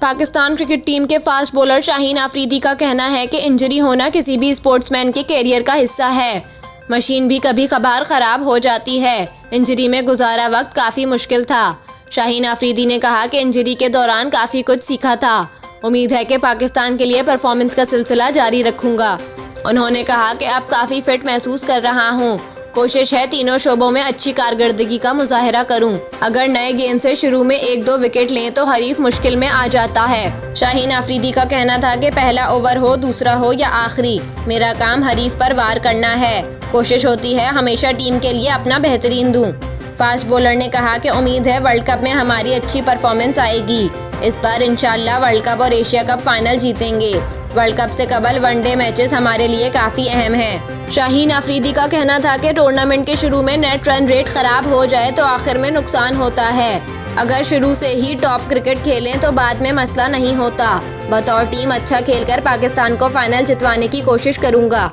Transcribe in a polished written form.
Pakistan cricket team के fast bowler Shaheen Afridi का कहना है कि इंजरी होना किसी भी स्पोर्ट्समैन के कैरियर का हिस्सा है। मशीन भी कभी कभार ख़राब हो जाती है। इंजरी में गुजारा वक्त काफ़ी मुश्किल था। शाहीन आफरीदी ने कहा कि इंजरी के दौरान काफ़ी कुछ सीखा था। उम्मीद है कि पाकिस्तान के लिए परफॉर्मेंस का सिलसिला जारी रखूँगा। उन्होंने कहा कि अब काफ़ी फिट महसूस कर रहा हूँ। कोशिश है तीनों शोबों में अच्छी कारकर्दगी का मुजाहरा करूं। अगर नए गेंद से शुरू में 1-2 विकेट लें तो हरीफ मुश्किल में आ जाता है। शाहीन आफरीदी का कहना था कि पहला ओवर हो, दूसरा हो या आखिरी, मेरा काम हरीफ पर वार करना है। कोशिश होती है हमेशा टीम के लिए अपना बेहतरीन दूं। फास्ट बॉलर ने कहा कि उम्मीद है वर्ल्ड कप में हमारी अच्छी परफॉर्मेंस आएगी। इस बार इंशाल्लाह वर्ल्ड कप और एशिया कप फाइनल जीतेंगे। वर्ल्ड कप से कबल वनडे मैचेस हमारे लिए काफ़ी अहम हैं। शाहीन आफरीदी का कहना था कि टूर्नामेंट के शुरू में नेट रन रेट ख़राब हो जाए तो आखिर में नुकसान होता है। अगर शुरू से ही टॉप क्रिकेट खेलें तो बाद में मसला नहीं होता। बतौर टीम अच्छा खेलकर पाकिस्तान को फाइनल जितवाने की कोशिश करूँगा।